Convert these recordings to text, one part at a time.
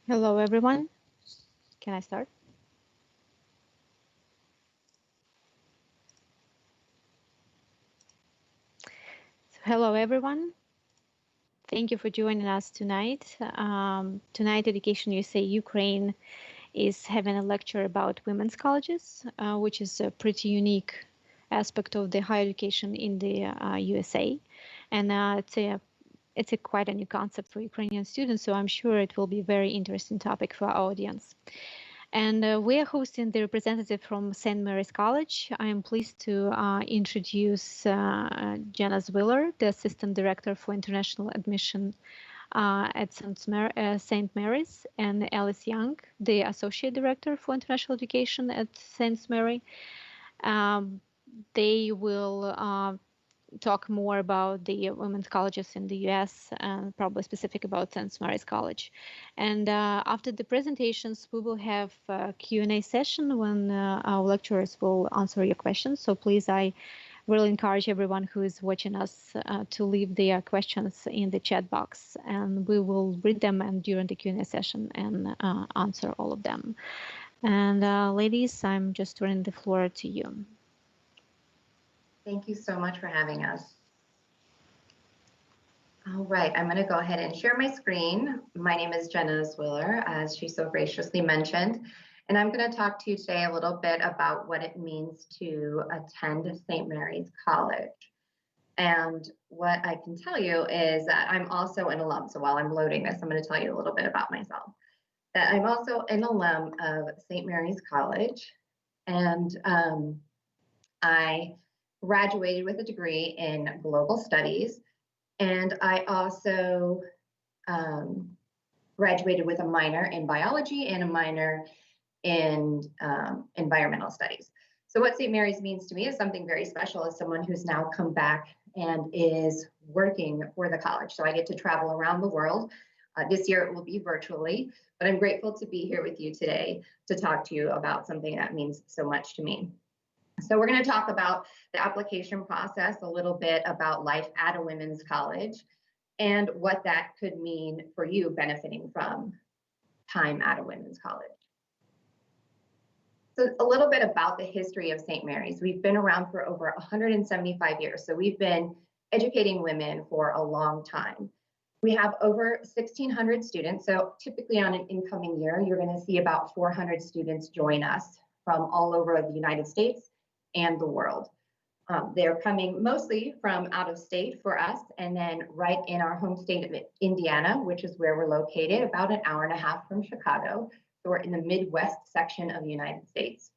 Hello, everyone. Can I start? Hello, everyone. Thank you for joining us tonight. Tonight, Education USA Ukraine is having a lecture about women's colleges, which is a pretty unique aspect of the higher education in the USA. And it's quite a new concept for Ukrainian students, so I'm sure it will be a very interesting topic for our audience. And we are hosting the representative from St. Mary's College. I am pleased to introduce Jenna Cvіллер, the Assistant Director for International Admission at St. Mary's, and Alísa Янг, the Associate Director for International Education at St. Mary. They will talk more about the women's colleges in the US and probably specific about St. Mary's College. And after the presentations, we will have a Q&A session when our lecturers will answer your questions. So please, I really encourage everyone who is watching us to leave their questions in the chat box, and we will read them and during the Q&A session and answer all of them. And ladies, I'm just turning the floor to you. Thank you so much for having us. All right, I'm going to go ahead and share my screen. My name is Jenna Cvіллер, as she so graciously mentioned, and I'm going to talk to you today a little bit about what it means to attend St. Mary's College. And what I can tell you is that I'm also an alum, so while I'm loading this, I'm going to tell you a little bit about myself. That I'm also an alum of St. Mary's College, and I graduated with a degree in global studies, and I also graduated with a minor in biology and a minor in environmental studies. So what St. Mary's means to me is something very special as someone who's now come back and is working for the college. So I get to travel around the world. This year it will be virtually, but I'm grateful to be here with you today to talk to you about something that means so much to me. So we're going to talk about the application process, a little bit about life at a women's college, and what that could mean for you benefiting from time at a women's college. So a little bit about the history of St. Mary's. We've been around for over 175 years, so we've been educating women for a long time. We have over 1,600 students, so typically on an incoming year, you're going to see about 400 students join us from all over the United States and the world. They're coming mostly from out of state for us, and then right in our home state of Indiana, which is where we're located, about an hour and a half from Chicago. So we're in the Midwest section of the United States.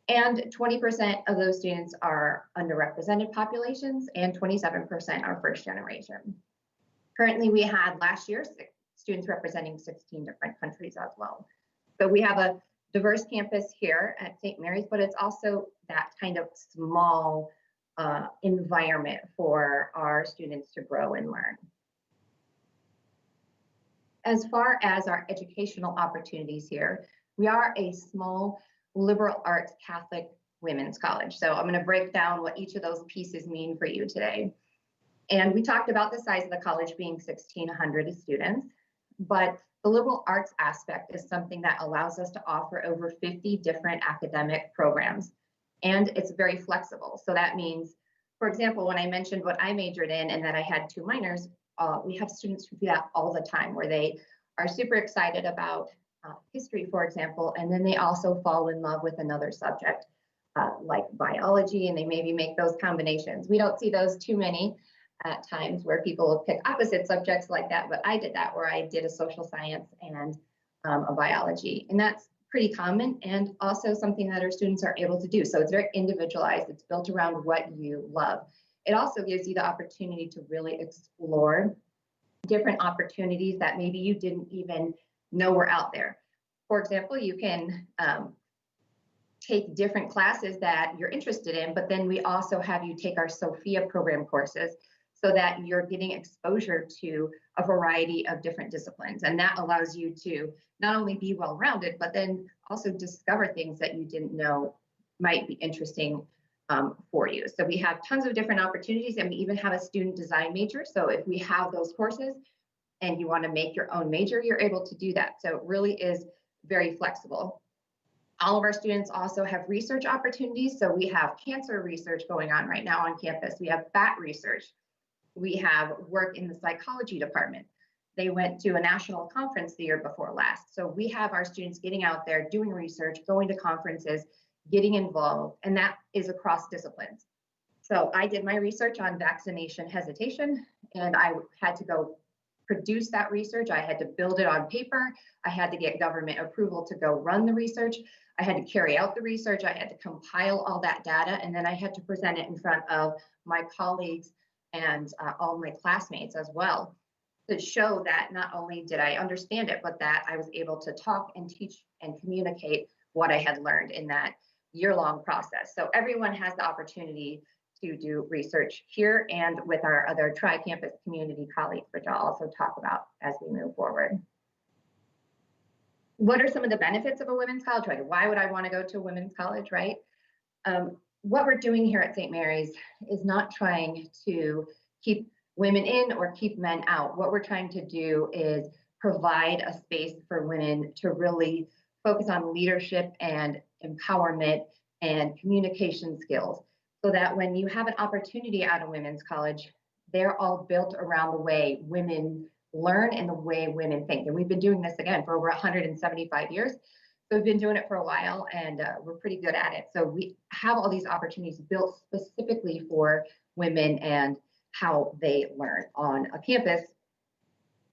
And 20% of those students are underrepresented populations, and 27% are first generation. Currently, we had last year students representing 16 different countries as well. So we have a diverse campus here at St. Mary's, but it's also that kind of small environment for our students to grow and learn. As far as our educational opportunities here, we are a small liberal arts Catholic women's college. So I'm going to break down what each of those pieces mean for you today. And we talked about the size of the college being 1,600 students, but the liberal arts aspect is something that allows us to offer over 50 different academic programs, and it's very flexible. So that means, for example, when I mentioned what I majored in and that I had 2 minors, we have students who do that all the time, where they are super excited about history, for example, and then they also fall in love with another subject like biology, and they maybe make those combinations. We don't see those too many at times where people will pick opposite subjects like that, but I did that, where I did a social science and a biology, and that's pretty common and also something that our students are able to do. So it's very individualized. It's built around what you love. It also gives you the opportunity to really explore different opportunities that maybe you didn't even know were out there. For example, you can take different classes that you're interested in, but then we also have you take our Sophia program courses, so that you're getting exposure to a variety of different disciplines. And that allows you to not only be well-rounded, but then also discover things that you didn't know might be interesting for you. So we have tons of different opportunities, and we even have a student design major. So if we have those courses, and you want to make your own major, you're able to do that. So it really is very flexible. All of our students also have research opportunities. So we have cancer research going on right now on campus. We have bat research. We have work in the psychology department. They went to a national conference the year before last. So we have our students getting out there, doing research, going to conferences, getting involved, and that is across disciplines. So I did my research on vaccination hesitation, and I had to go produce that research. I had to build it on paper. I had to get government approval to go run the research. I had to carry out the research. I had to compile all that data, and then I had to present it in front of my colleagues and all my classmates as well, to show that not only did I understand it, but that I was able to talk and teach and communicate what I had learned in that year-long process. So everyone has the opportunity to do research here and with our other tri-campus community colleagues, which I'll also talk about as we move forward. What are some of the benefits of a women's college, right? Why would I want to go to a women's college, right? What we're doing here at St. Mary's is not trying to keep women in or keep men out. What we're trying to do is provide a space for women to really focus on leadership and empowerment and communication skills, so that when you have an opportunity at a women's college, they're all built around the way women learn and the way women think. And we've been doing this again for over 175 years. So we've been doing it for a while, and we're pretty good at it. So we have all these opportunities built specifically for women and how they learn on a campus.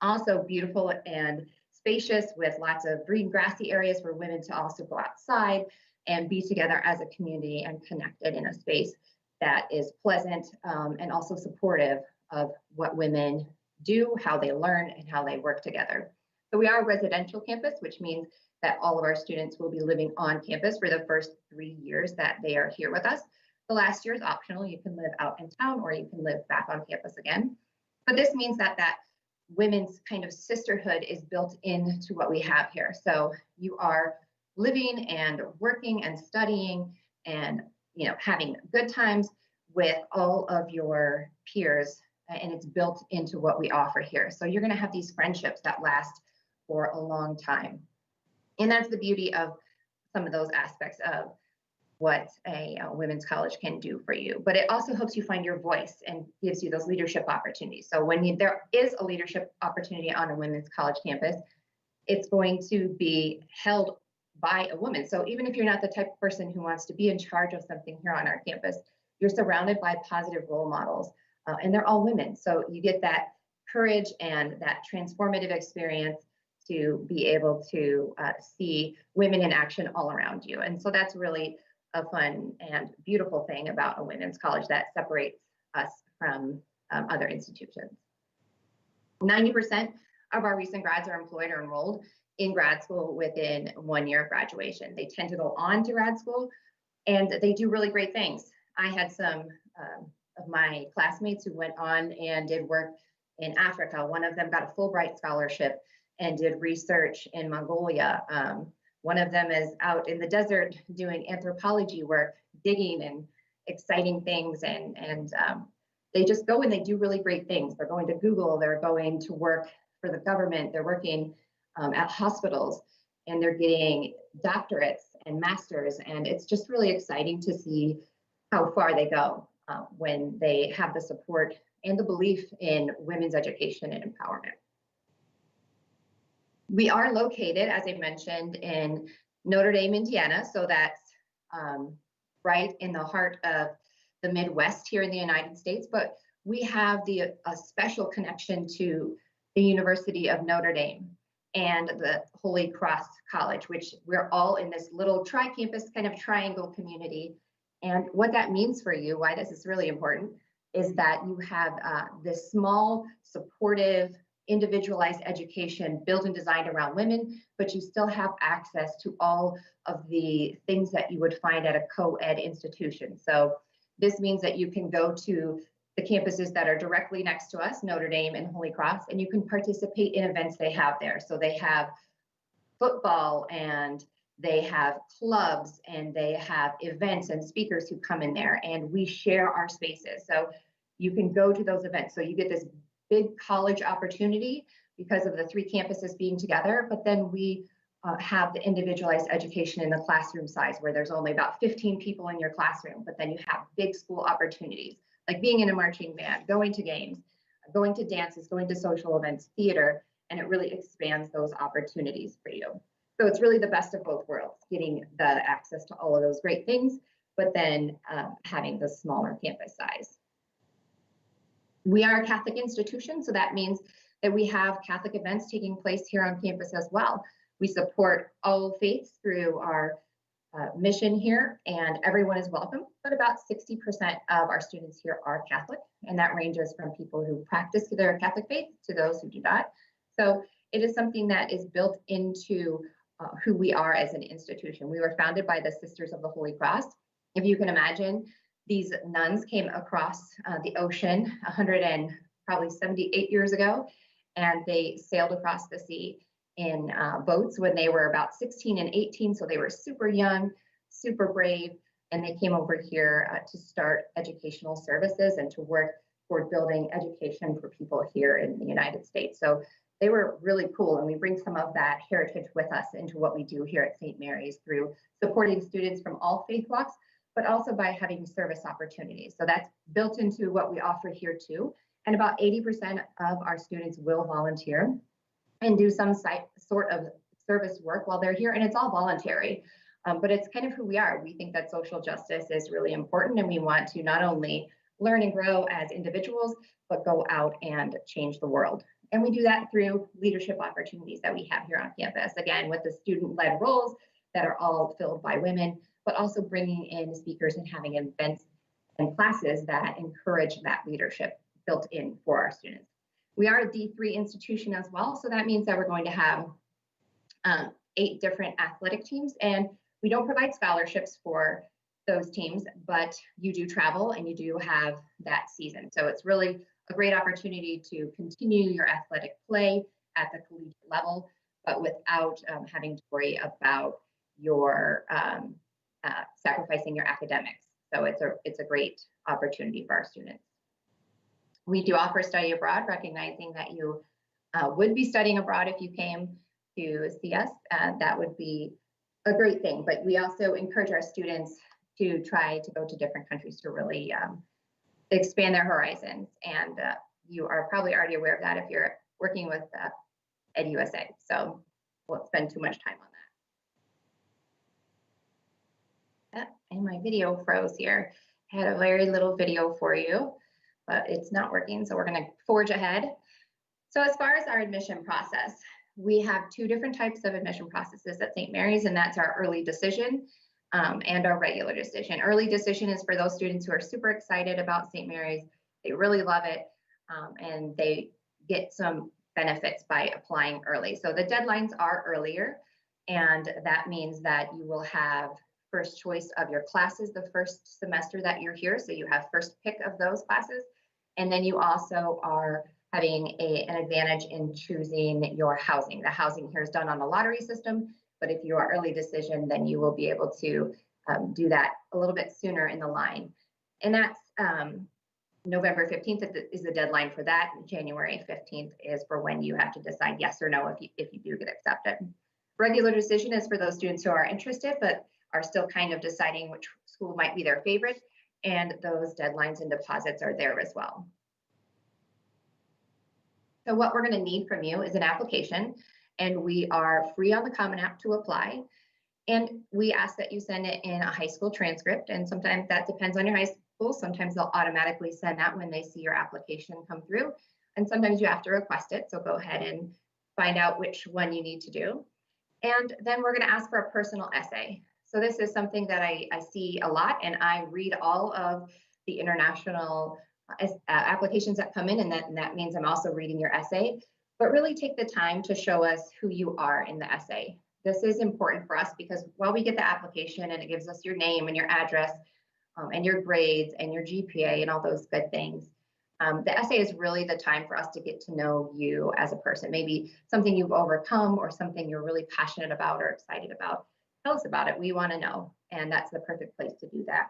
Also beautiful and spacious, with lots of green grassy areas for women to also go outside and be together as a community and connected in a space that is pleasant and also supportive of what women do, how they learn, and how they work together. So we are a residential campus, which means that all of our students will be living on campus for the first 3 years that they are here with us. The last year is optional. You can live out in town or you can live back on campus again. But this means that that women's kind of sisterhood is built into what we have here. So you are living and working and studying and having good times with all of your peers, and it's built into what we offer here. So you're going to have these friendships that last for a long time. And that's the beauty of some of those aspects of what a women's college can do for you. But it also helps you find your voice and gives you those leadership opportunities. So when there is a leadership opportunity on a women's college campus, it's going to be held by a woman. So even if you're not the type of person who wants to be in charge of something here on our campus, you're surrounded by positive role models, and they're all women. So you get that courage and that transformative experience to be able to see women in action all around you. And so that's really a fun and beautiful thing about a women's college that separates us from other institutions. 90% of our recent grads are employed or enrolled in grad school within 1 year of graduation. They tend to go on to grad school, and they do really great things. I had some of my classmates who went on and did work in Africa. One of them got a Fulbright scholarship and did research in Mongolia. One of them is out in the desert doing anthropology work, digging and exciting things. And they just go and they do really great things. They're going to Google, they're going to work for the government, they're working at hospitals, and they're getting doctorates and masters. And it's just really exciting to see how far they go when they have the support and the belief in women's education and empowerment. We are located, as I mentioned, in Notre Dame, Indiana. So that's right in the heart of the Midwest here in the United States. But we have a special connection to the University of Notre Dame and the Holy Cross College, which we're all in this little tri-campus kind of triangle community. And what that means for you, why this is really important, is that you have this small, supportive, individualized education built and designed around women, but you still have access to all of the things that you would find at a co-ed institution. So this means that you can go to the campuses that are directly next to us, Notre Dame and Holy Cross, and you can participate in events they have there. So they have football, and they have clubs, and they have events and speakers who come in there, and we share our spaces. So you can go to those events. So you get this big college opportunity, because of the 3 campuses being together, but then we have the individualized education in the classroom size where there's only about 15 people in your classroom, but then you have big school opportunities like being in a marching band, going to games, going to dances, going to social events, theater, and it really expands those opportunities for you. So it's really the best of both worlds, getting the access to all of those great things, but then having the smaller campus size. We are a Catholic institution, so that means that we have Catholic events taking place here on campus as well. We support all faiths through our mission here, and everyone is welcome, but about 60% of our students here are Catholic, and that ranges from people who practice their Catholic faith to those who do not. So it is something that is built into who we are as an institution. We were founded by the Sisters of the Holy Cross. If you can imagine, these nuns came across the ocean 178 years ago, and they sailed across the sea in boats when they were about 16 and 18. So they were super young, super brave, and they came over here to start educational services and to work toward building education for people here in the United States. So they were really cool, and we bring some of that heritage with us into what we do here at St. Mary's through supporting students from all faith walks, but also by having service opportunities. So that's built into what we offer here too. And about 80% of our students will volunteer and do some sort of service work while they're here, and it's all voluntary. But it's kind of who we are. We think that social justice is really important, and we want to not only learn and grow as individuals, but go out and change the world. And we do that through leadership opportunities that we have here on campus, again, with the student-led roles that are all filled by women, but also bringing in speakers and having events and classes that encourage that leadership built in for our students. We are a D3 institution as well, so that means that we're going to have 8 different athletic teams, and we don't provide scholarships for those teams, but you do travel and you do have that season. So it's really a great opportunity to continue your athletic play at the collegiate level, but without having to worry about your sacrificing your academics. So it's a great opportunity for our students. We do offer study abroad, recognizing that you would be studying abroad if you came to see us. That would be a great thing, but we also encourage our students to try to go to different countries to really expand their horizons. And you are probably already aware of that if you're working with eduusa. So won't spend too much time on that. And my video froze here. I had a very little video for you, but it's not working. So we're going to forge ahead. So as far as our admission process, we have 2 different types of admission processes at St. Mary's, and that's our early decision and our regular decision. Early decision is for those students who are super excited about St. Mary's. They really love it, and they get some benefits by applying early. So the deadlines are earlier, and that means that you will have first choice of your classes the first semester that you're here. So you have first pick of those classes. And then you also are having an advantage in choosing your housing. The housing here is done on the lottery system, but if you are early decision, then you will be able to do that a little bit sooner in the line. And that's November 15th is the deadline for that. January 15th is for when you have to decide yes or no if you do get accepted. Regular decision is for those students who are interested, but are still kind of deciding which school might be their favorite, and those deadlines and deposits are there as well. So what we're going to need from you is an application, and we are free on the Common App to apply. And we ask that you send it in a high school transcript, and sometimes that depends on your high school. Sometimes they'll automatically send that when they see your application come through, and sometimes you have to request it. So go ahead and find out which one you need to do. And then we're going to ask for a personal essay. So this is something that I see a lot, and I read all of the international applications that come in, and that means I'm also reading your essay. But really take the time to show us who you are in the essay. This is important for us because while we get the application and it gives us your name and your address and your grades and your GPA and all those good things, the essay is really the time for us to get to know you as a person. Maybe something you've overcome or something you're really passionate about or excited about. Tell us about it. We want to know, and that's the perfect place to do that.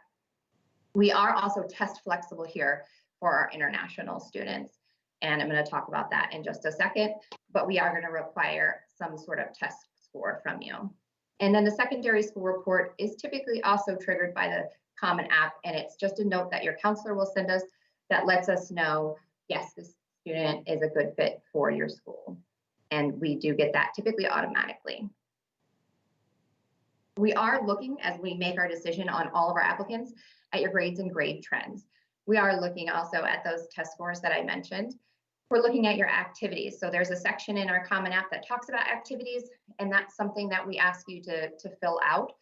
We are also test flexible here for our international students. And I'm going to talk about that in just a second, but we are going to require some sort of test score from you. And then the secondary school report is typically also triggered by the Common App, and it's just a note that your counselor will send us that lets us know, yes, this student is a good fit for your school. And we do get that typically automatically. We are looking, as we make our decision on all of our applicants, at your grades and grade trends. We are looking also at those test scores that I mentioned. We're looking at your activities. So there's a section in our Common App that talks about activities, and that's something that we ask you to fill out,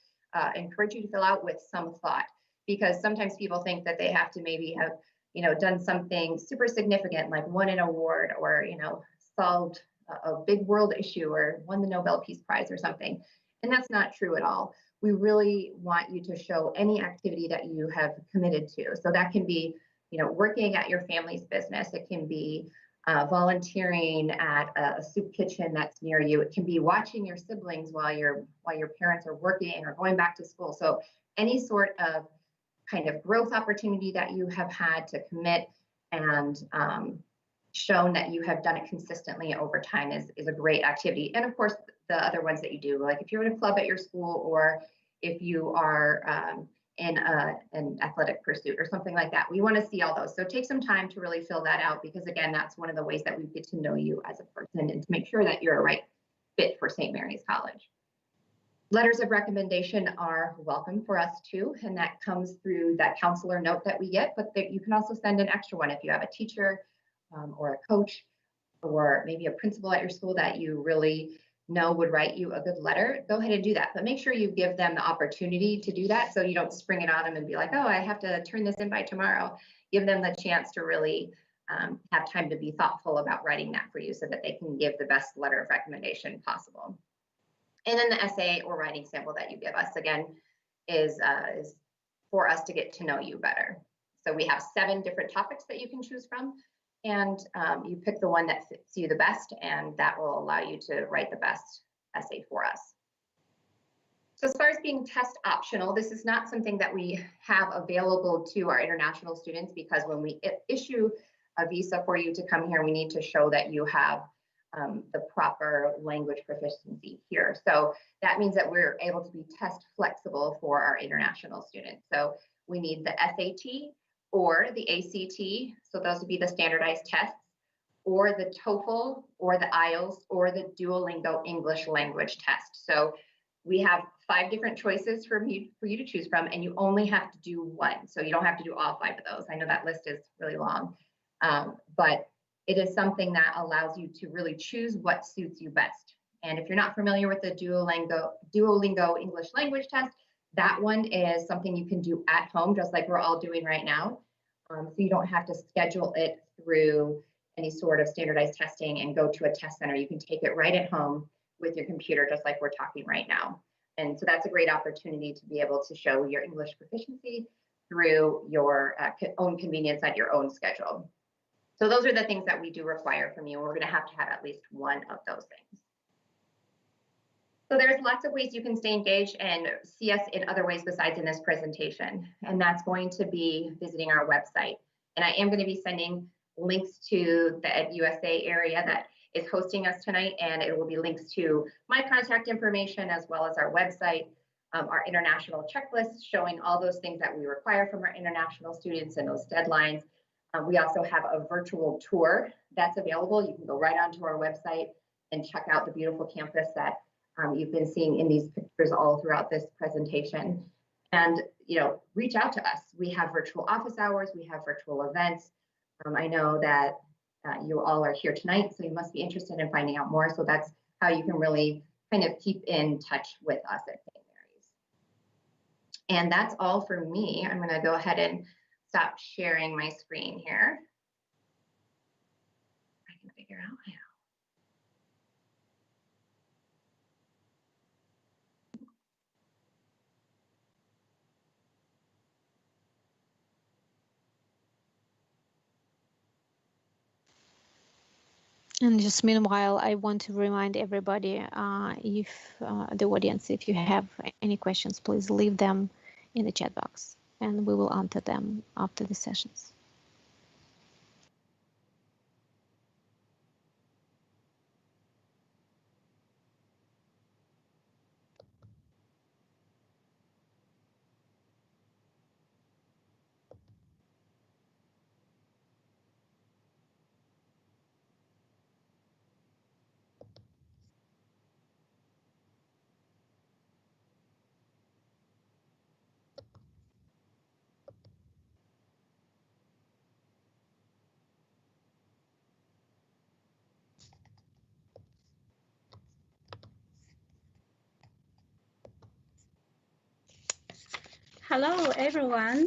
encourage you to fill out with some thought, because sometimes people think that they have to maybe have, done something super significant, like won an award or, solved a big world issue or won the Nobel Peace Prize or something. And that's not true at all. We really want you to show any activity that you have committed to. So that can be, working at your family's business. It can be volunteering at a soup kitchen that's near you. It can be watching your siblings while your parents are working or going back to school. So any sort of kind of growth opportunity that you have had to commit and shown that you have done it consistently over time is a great activity. And of course, the other ones that you do, like if you're in a club at your school, or if you are in an athletic pursuit or something like that, we want to see all those. So take some time to really fill that out, because again, that's one of the ways that we get to know you as a person and to make sure that you're a right fit for St. Mary's College. Letters of recommendation are welcome for us too, and that comes through that counselor note that we get, but you can also send an extra one if you have a teacher or a coach or maybe a principal at your school that you really know would write you a good letter. Go ahead and do that, but make sure you give them the opportunity to do that, so you don't spring it on them and be like, oh, I have to turn this in by tomorrow. Give them the chance to really have time to be thoughtful about writing that for you, so that they can give the best letter of recommendation possible. And then the essay or writing sample that you give us, again, is for us to get to know you better. So we have 7 different topics that you can choose from, and you pick the one that fits you the best, and that will allow you to write the best essay for us. So as far as being test optional, this is not something that we have available to our international students, because when we issue a visa for you to come here, we need to show that you have the proper language proficiency here. So that means that we're able to be test flexible for our international students. So we need the SAT or the ACT, so those would be the standardized tests, or the TOEFL, or the IELTS, or the Duolingo English language test. So we have 5 different choices for you to choose from, and you only have to do one. So you don't have to do all 5 of those. I know that list is really long, but it is something that allows you to really choose what suits you best. And if you're not familiar with the Duolingo English language test, that one is something you can do at home, just like we're all doing right now. So you don't have to schedule it through any sort of standardized testing and go to a test center. You can take it right at home with your computer, just like we're talking right now. And so that's a great opportunity to be able to show your English proficiency through your own convenience at your own schedule. So those are the things that we do require from you. We're going to have at least one of those things. So there's lots of ways you can stay engaged and see us in other ways besides in this presentation. And that's going to be visiting our website. And I am going to be sending links to the EdUSA area that is hosting us tonight. And it will be links to my contact information, as well as our website, our international checklist showing all those things that we require from our international students and those deadlines. We also have a virtual tour that's available. You can go right onto our website and check out the beautiful campus that you've been seeing in these pictures all throughout this presentation. And reach out to us. We have virtual office hours. We have virtual events. I know that you all are here tonight, so you must be interested in finding out more. So that's how you can really kind of keep in touch with us at St. Mary's. And that's all for me. I'm going to go ahead and stop sharing my screen here. I can figure out how. And just meanwhile, I want to remind everybody, if the audience, if you have any questions, please leave them in the chat box, and we will answer them after the sessions. Hello, everyone.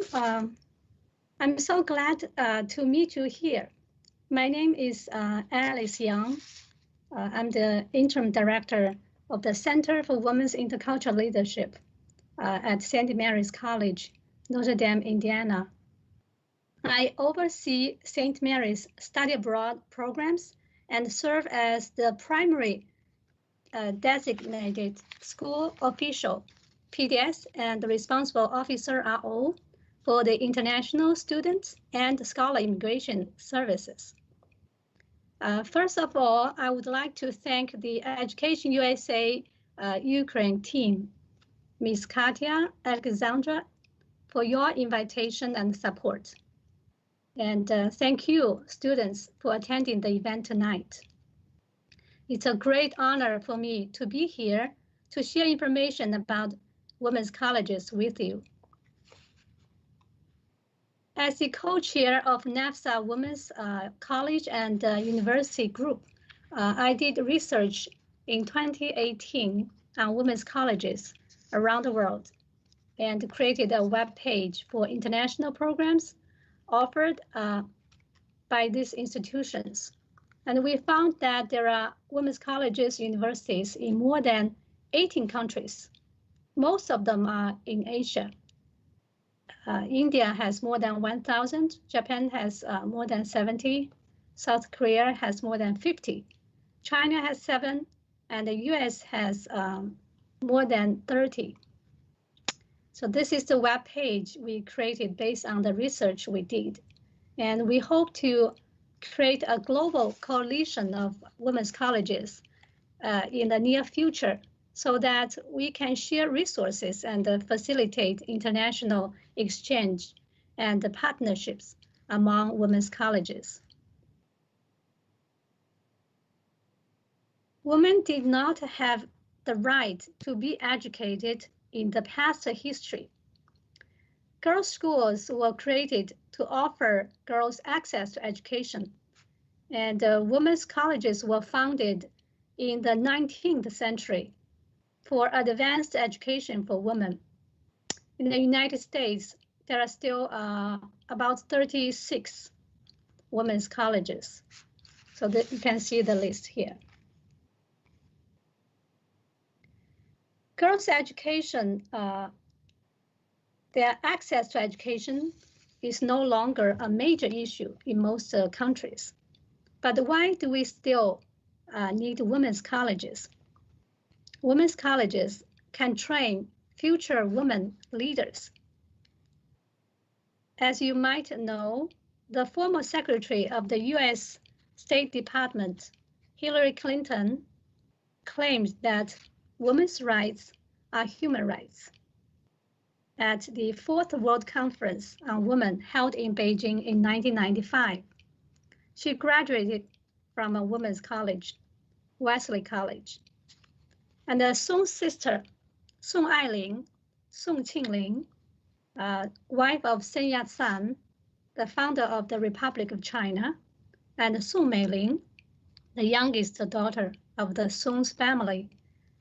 I'm so glad to meet you here. My name is Alisa Янг. I'm the interim director of the Center for Women's Intercultural Leadership at St. Mary's College, Notre Dame, Indiana. I oversee St. Mary's study abroad programs and serve as the primary designated school official, PDS, and the responsible officer RO for the international students and scholar immigration services. First of all, I would like to thank the Education USA Ukraine team, Ms. Katya, Alexandra, for your invitation and support. And thank you, students, for attending the event tonight. It's a great honor for me to be here to share information about women's colleges with you. As the co-chair of NAFSA Women's College and University Group, I did research in 2018 on women's colleges around the world and created a web page for international programs offered by these institutions. And we found that there are women's colleges, universities in more than 18 countries. Most of them are in Asia. India has more than 1,000, Japan has more than 70, South Korea has more than 50, China has 7, and the US has more than 30. So this is the web page we created based on the research we did. And we hope to create a global coalition of women's colleges in the near future so that we can share resources and facilitate international exchange and partnerships among women's colleges. Women did not have the right to be educated in the past history. Girls' schools were created to offer girls access to education, and women's colleges were founded in the 19th century for advanced education for women. In the United States, there are still about 36 women's colleges. So that you can see the list here. Girls' education, their access to education is no longer a major issue in most countries. But why do we still need women's colleges? Women's colleges can train future women leaders. As you might know, the former Secretary of the US State Department, Hillary Clinton, claimed that women's rights are human rights. At the Fourth World Conference on Women held in Beijing in 1995, she graduated from a women's college, Wesley College. And Song's sister, Song Ailing, Song Qingling, wife of Sun Yat-sen, the founder of the Republic of China, and Song Meiling, the youngest daughter of the Song's family.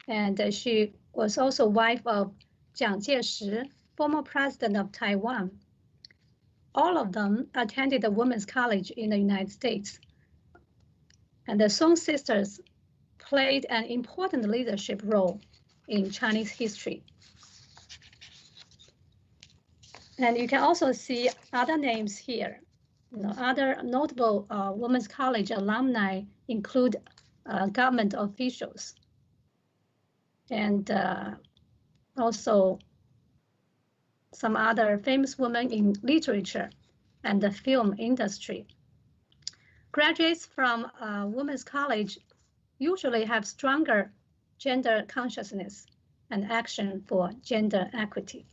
And she was also wife of Jiang Jieshi, former president of Taiwan. All of them attended the women's college in the United States. And the Song sisters played an important leadership role in Chinese history. And you can also see other names here. Other notable women's college alumni include government officials and also some other famous women in literature and the film industry. Graduates from women's college usually have stronger gender consciousness and action for gender equity.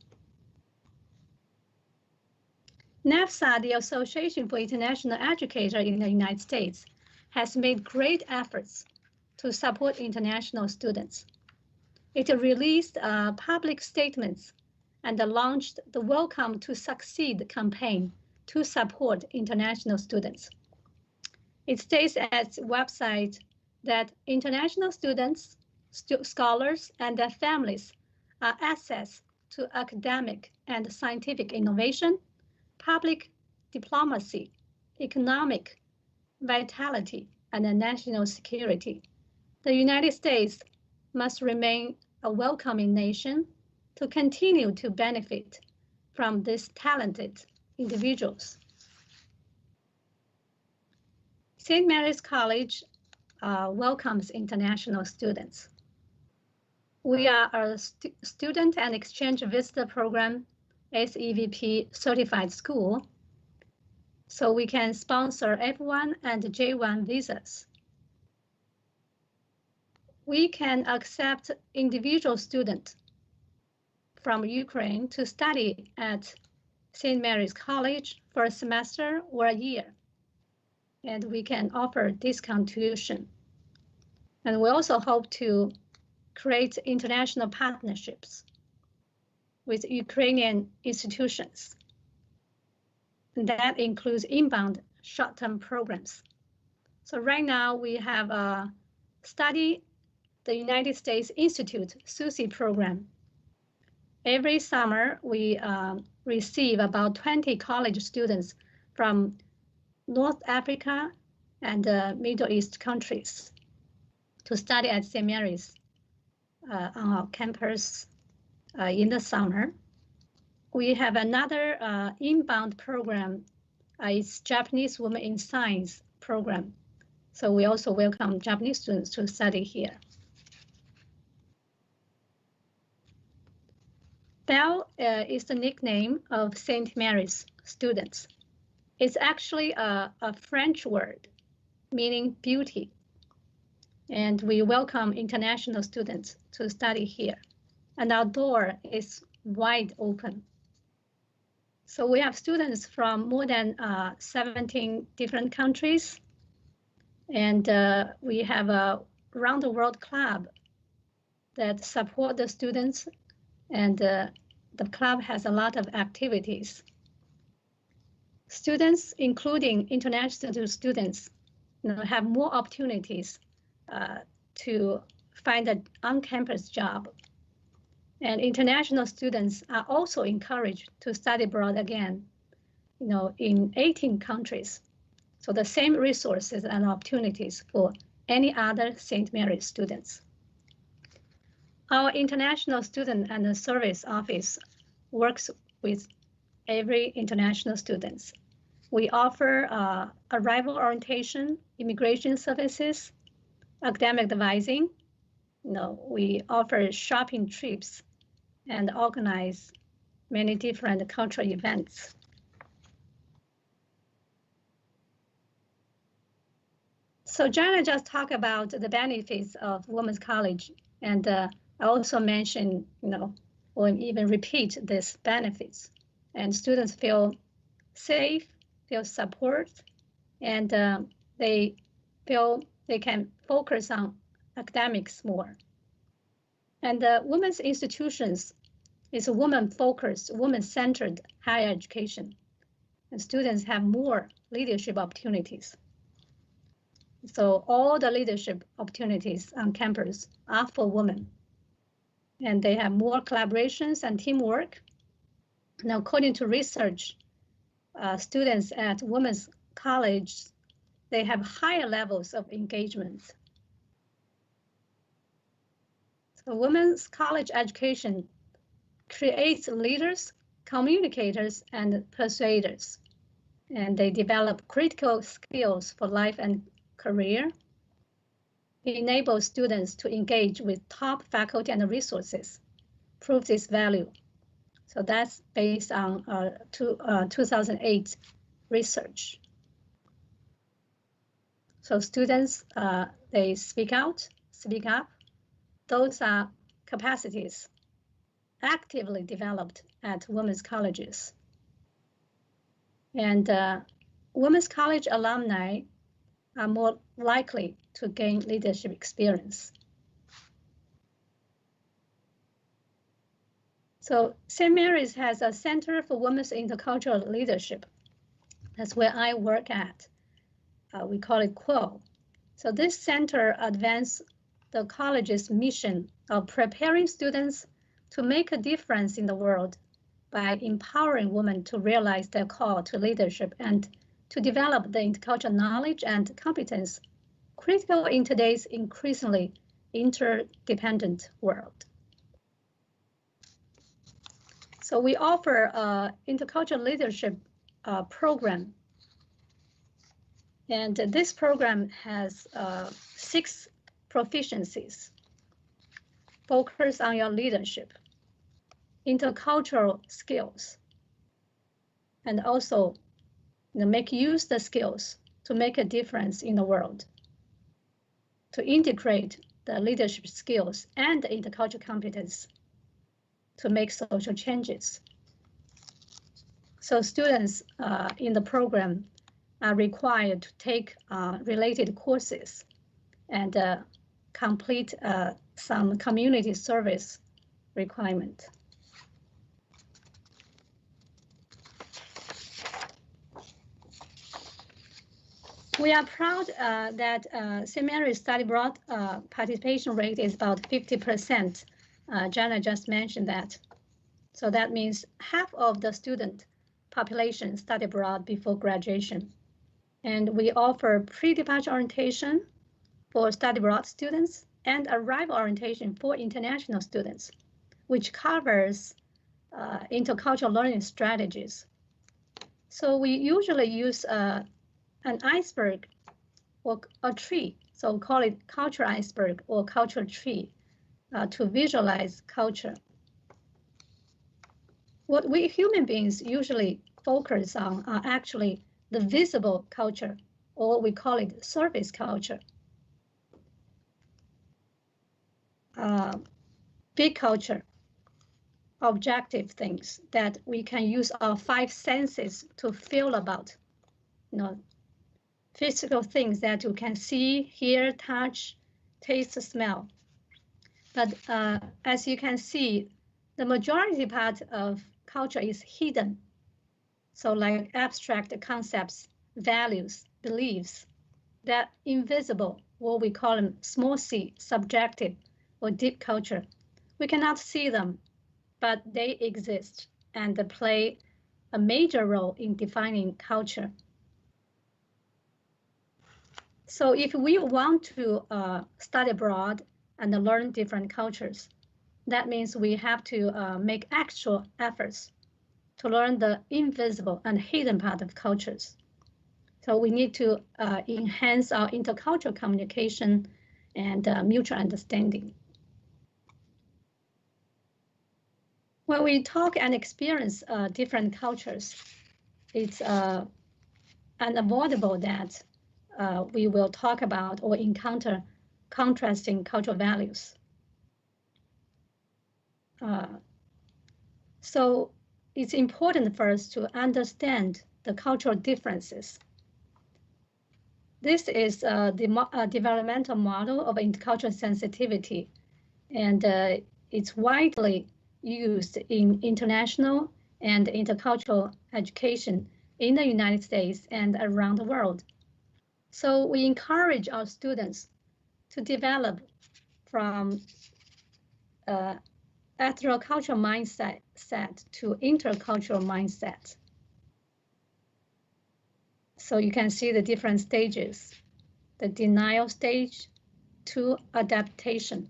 NAFSA, the Association for International Educators in the United States, has made great efforts to support international students. It released public statements and launched the Welcome to Succeed campaign to support international students. It states at its website that international students, scholars, and their families are assets to academic and scientific innovation, public diplomacy, economic vitality, and national security. The United States must remain a welcoming nation to continue to benefit from these talented individuals. St. Mary's College welcomes international students. We are a student and exchange visitor program, SEVP certified school, so we can sponsor F1 and J1 visas. We can accept individual students from Ukraine to study at St. Mary's College for a semester or a year, and we can offer discount tuition. And we also hope to create international partnerships with Ukrainian institutions. And that includes inbound short-term programs. So right now we have a study the United States Institute SUSI program. Every summer we receive about 20 college students from North Africa and Middle East countries to study at St. Mary's on our campus in the summer. We have another inbound program. It's Japanese Women in Science program. So we also welcome Japanese students to study here. Belle is the nickname of St. Mary's students. It's actually a French word meaning beauty. And we welcome international students to study here. And our door is wide open. So we have students from more than 17 different countries. And we have a round the world club that support the students. And the club has a lot of activities. Students, including international students, have more opportunities to find an on-campus job. And international students are also encouraged to study abroad again, in 18 countries. So the same resources and opportunities for any other St. Mary's students. Our International Student and Service Office works with every international students. We offer arrival orientation, immigration services, academic advising. We offer shopping trips and organize many different cultural events. So Jenna just talked about the benefits of Women's College, and I also mentioned, or even repeat these benefits. And students feel safe, feel support, and they feel they can focus on academics more. And the women's institutions is a woman-focused, woman-centered higher education. And students have more leadership opportunities. So all the leadership opportunities on campus are for women. And they have more collaborations and teamwork. Now, according to research, students at women's college, they have higher levels of engagement. So women's college education creates leaders, communicators, and persuaders. And they develop critical skills for life and career. It enables students to engage with top faculty and resources, proves its value. So that's based on 2008 research. So students, they speak out, speak up. Those are capacities actively developed at women's colleges. And women's college alumni are more likely to gain leadership experience. So St. Mary's has a Center for Women's Intercultural Leadership. That's where I work at. We call it QUIL. So this center advances the college's mission of preparing students to make a difference in the world by empowering women to realize their call to leadership and to develop the intercultural knowledge and competence critical in today's increasingly interdependent world. So we offer an intercultural leadership program. And this program has 6 proficiencies. Focus on your leadership, intercultural skills, and also make use the skills to make a difference in the world, to integrate the leadership skills and the intercultural competence to make social changes. So students in the program are required to take related courses and complete some community service requirement. We are proud that St. Mary's study abroad participation rate is about 50%. Jenna just mentioned that. So that means half of the student population study abroad before graduation. And we offer pre-departure orientation for study abroad students and arrival orientation for international students, which covers intercultural learning strategies. So we usually use an iceberg or a tree, so call it culture iceberg or culture tree to visualize culture. What we human beings usually focus on are actually the visible culture, or we call it surface culture. Big culture, objective things that we can use our 5 senses to feel about, physical things that you can see, hear, touch, taste, smell. But as you can see, the majority part of culture is hidden. So like abstract concepts, values, beliefs, that invisible, what we call them small c, subjective or deep culture. We cannot see them, but they exist and play a major role in defining culture. So if we want to study abroad and learn different cultures, that means we have to make actual efforts to learn the invisible and hidden part of cultures. So we need to enhance our intercultural communication and mutual understanding. When we talk and experience different cultures, it's unavoidable that we will talk about or encounter contrasting cultural values. So it's important for us to understand the cultural differences. This is the developmental model of intercultural sensitivity, and it's widely used in international and intercultural education in the United States and around the world. So we encourage our students to develop from ethnocultural mindset to intercultural mindset. So you can see the different stages, the denial stage to adaptation.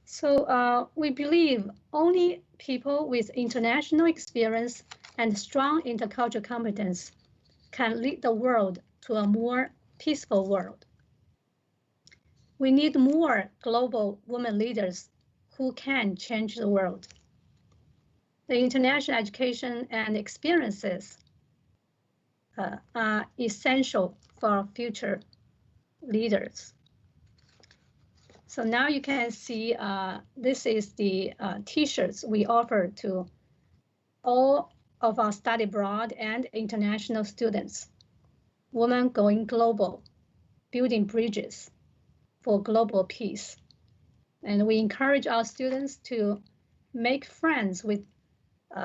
So we believe only people with international experience and strong intercultural competence can lead the world to a more peaceful world. We need more global women leaders who can change the world. The international education and experiences are essential for future leaders. So now you can see this is the t-shirts we offer to all of our study abroad and international students. Women going global, building bridges for global peace. And we encourage our students to make friends with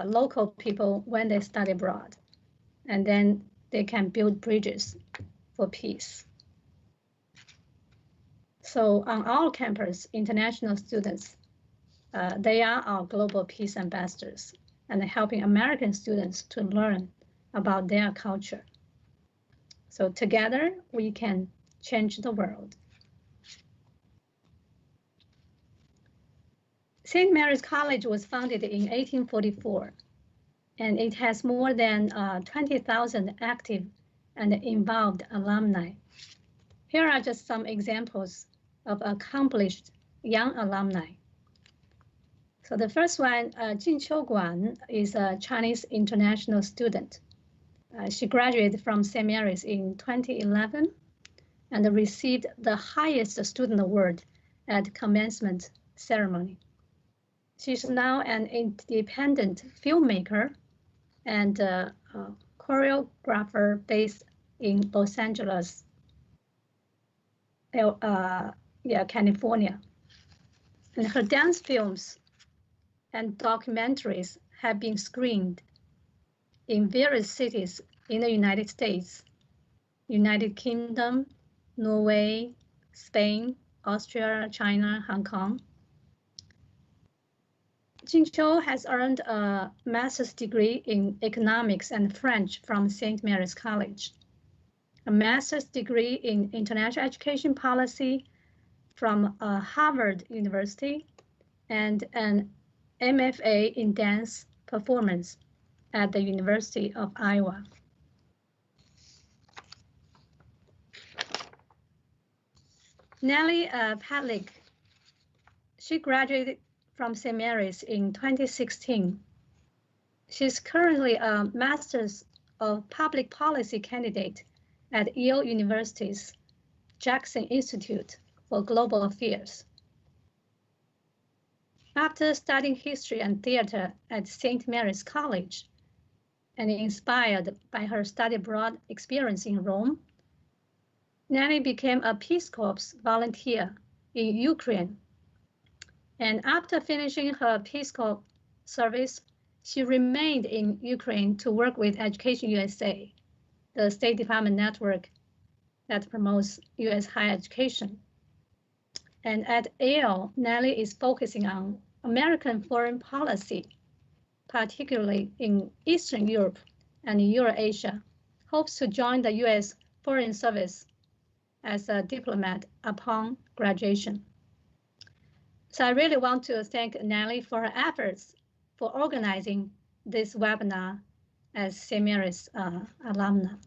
local people when they study abroad and then they can build bridges for peace. So on our campus, international students, they are our global peace ambassadors and helping American students to learn about their culture. So together we can change the world. St. Mary's College was founded in 1844, and it has more than 20,000 active and involved alumni. Here are just some examples of accomplished young alumni. So the first one, Jin Guan, is a Chinese international student. She graduated from St. Mary's in 2011 and received the highest student award at commencement ceremony. She's now an independent filmmaker and choreographer based in Los Angeles, California. And her dance films and documentaries have been screened in various cities in the United States, United Kingdom, Norway, Spain, Austria, China, Hong Kong. Jin Chou has earned a master's degree in economics and French from St. Mary's College, a master's degree in international education policy from Harvard University, and an MFA in dance performance at the University of Iowa. Nellie Patlick, she graduated from St. Mary's in 2016. She's currently a Master's of Public Policy candidate at Yale University's Jackson Institute for Global Affairs. After studying history and theater at St. Mary's College, and inspired by her study abroad experience in Rome, Nellie became a Peace Corps volunteer in Ukraine. And after finishing her Peace Corps service, she remained in Ukraine to work with Education USA, the State Department network that promotes US higher education. And at Yale, Nellie is focusing on American foreign policy, particularly in Eastern Europe and Eurasia, hopes to join the US Foreign Service as a diplomat upon graduation. So I really want to thank Nellie for her efforts for organizing this webinar as St. Mary's alumna.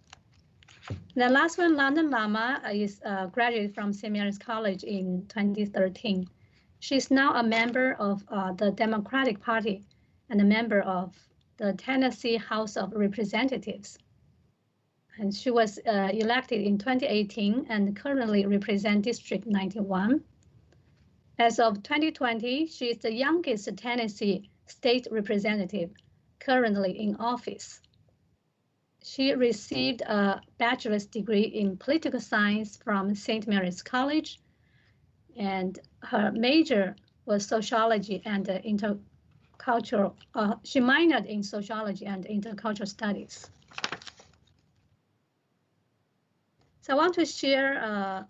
The last one, London Lama, is graduated from St. Mary's College in 2013. She's now a member of the Democratic Party and a member of the Tennessee House of Representatives. And she was elected in 2018 and currently represents District 91. As of 2020, she is the youngest Tennessee state representative currently in office. She received a bachelor's degree in political science from St. Mary's College, and her major was sociology and intercultural. She minored in sociology and intercultural studies. So I want to share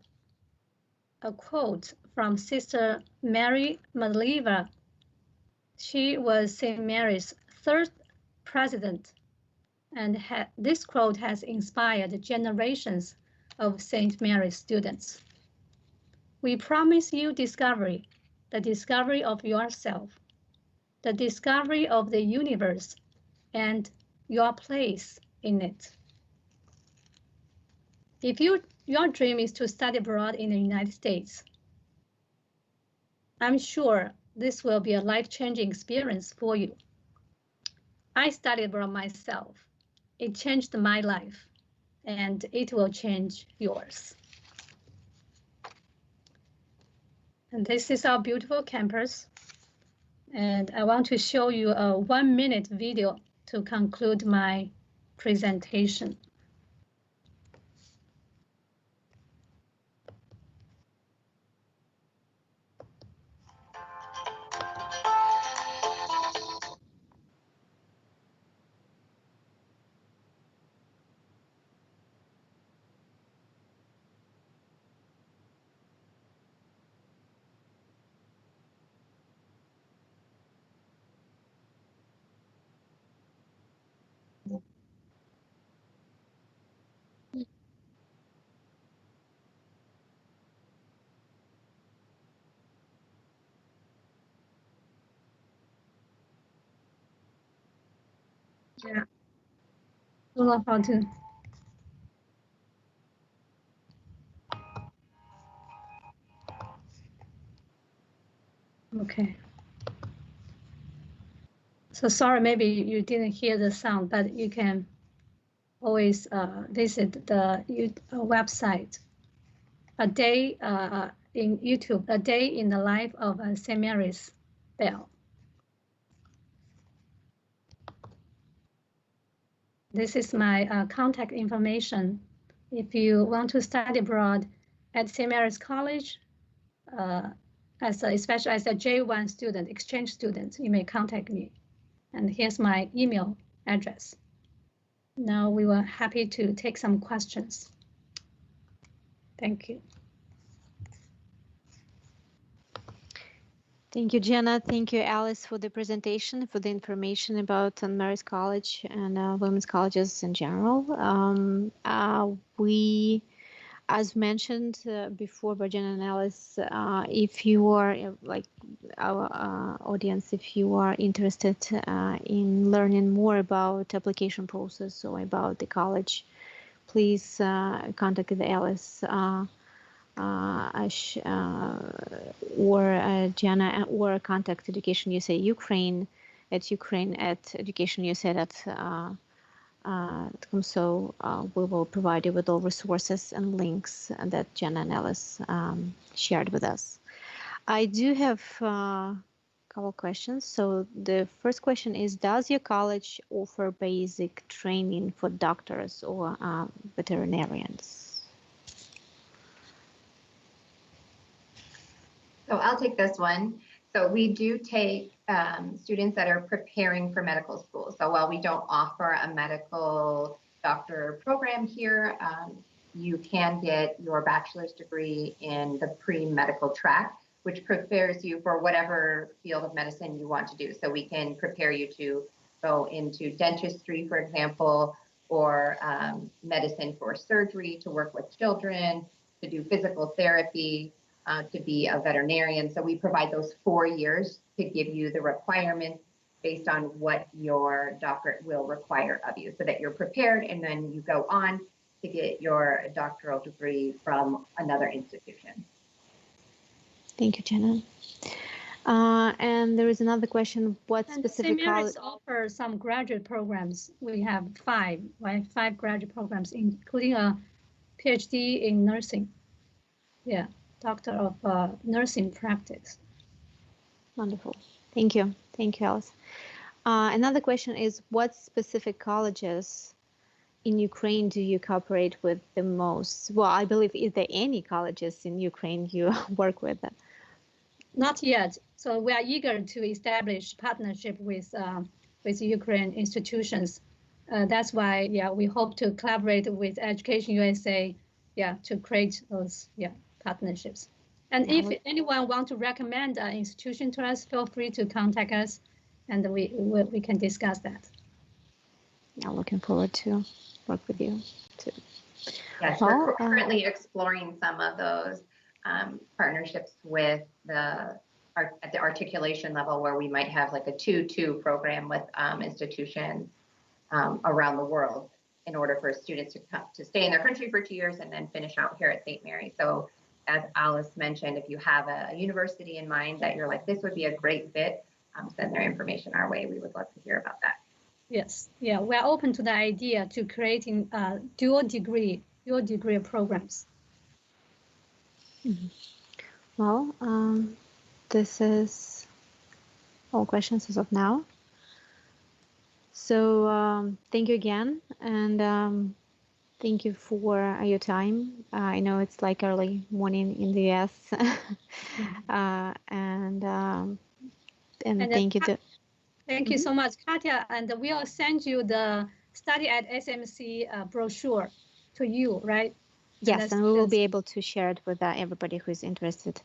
a quote from Sister Mary Maliva. She was St. Mary's third president, and this quote has inspired generations of St. Mary's students. We promise you discovery, the discovery of yourself, the discovery of the universe, and your place in it. If your dream is to study abroad in the United States, I'm sure this will be a life-changing experience for you. I studied abroad myself. It changed my life, and it will change yours. And this is our beautiful campus. And I want to show you a 1-minute video to conclude my presentation. Yeah. Don't know how to. Okay. So sorry, maybe you didn't hear the sound, but you can always visit the website. A day in YouTube, a day in the life of St. Mary's Bell. This is my contact information. If you want to study abroad at St. Mary's College, especially as a J1 student, exchange student, you may contact me. And here's my email address. Now we were happy to take some questions. Thank you. Thank you, Jenna. Thank you, Alice, for the presentation, for the information about St. Mary's College and women's colleges in general. We, as mentioned before by Jenna and Alice, if you are, like our audience, if you are interested in learning more about application process or about the college, please contact Alice or Jenna, or contact Education USA Ukraine at educationusa.state.gov. So we will provide you with all resources and links that Jenna and Alice shared with us. I do have a couple questions. So the first question is, does your college offer basic training for doctors or veterinarians? So I'll take this one. So we do take students that are preparing for medical school. So while we don't offer a medical doctor program here, you can get your bachelor's degree in the pre-medical track, which prepares you for whatever field of medicine you want to do. So we can prepare you to go into dentistry, for example, or medicine for surgery, to work with children, to do physical therapy, to be a veterinarian. So we provide those 4 years to give you the requirements based on what your doctorate will require of you, so that you're prepared, and then you go on to get your doctoral degree from another institution. Thank you, Jenna. And there is another question. What specific St. Mary's offers some graduate programs. We have 5 graduate programs, including a PhD in nursing. Yeah, Doctor of Nursing Practice. Wonderful. Thank you. Thank you, Alice. Another question is, what specific colleges in Ukraine do you cooperate with the most? Well, I believe, is there any colleges in Ukraine you work with? Not yet. So we are eager to establish partnership with Ukraine institutions. That's why, yeah, we hope to collaborate with Education USA, yeah, to create those, yeah, partnerships. And if anyone wants to recommend an institution to us, feel free to contact us, and we can discuss that. Yeah, looking forward to work with you too. Yes, we're currently exploring some of those partnerships with at the articulation level, where we might have like a 2-2 program with institutions around the world, in order for students to stay in their country for 2 years and then finish out here at St. Mary. So as Alice mentioned, if you have a university in mind that you're like, this would be a great fit, send their information our way. We would love to hear about that. Yes, yeah, we're open to the idea to creating dual degree programs. Mm-hmm. Well, this is all questions as of now. So thank you again, and thank you for your time. I know it's like early morning in the US, and thank you. Thank you so much, Katya. And we'll send you the Study at SMC brochure to you, right? Yes, and we will be able to share it with everybody who is interested.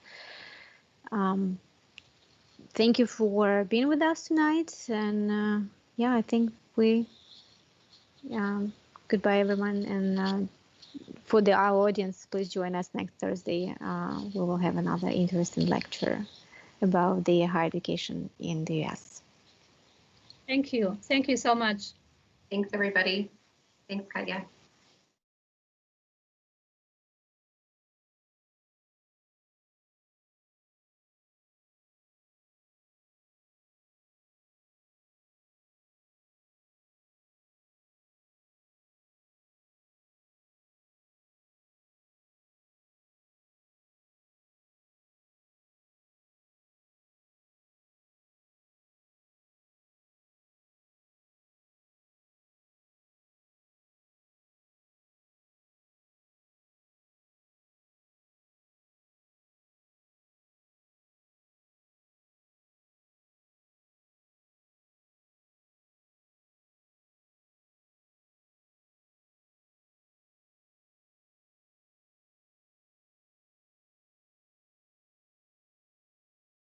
Thank you for being with us tonight, and yeah, I think goodbye everyone, and for our audience, please join us next Thursday. We will have another interesting lecture about the higher education in the US. Thank you so much. Thanks, everybody. Thanks, Katya.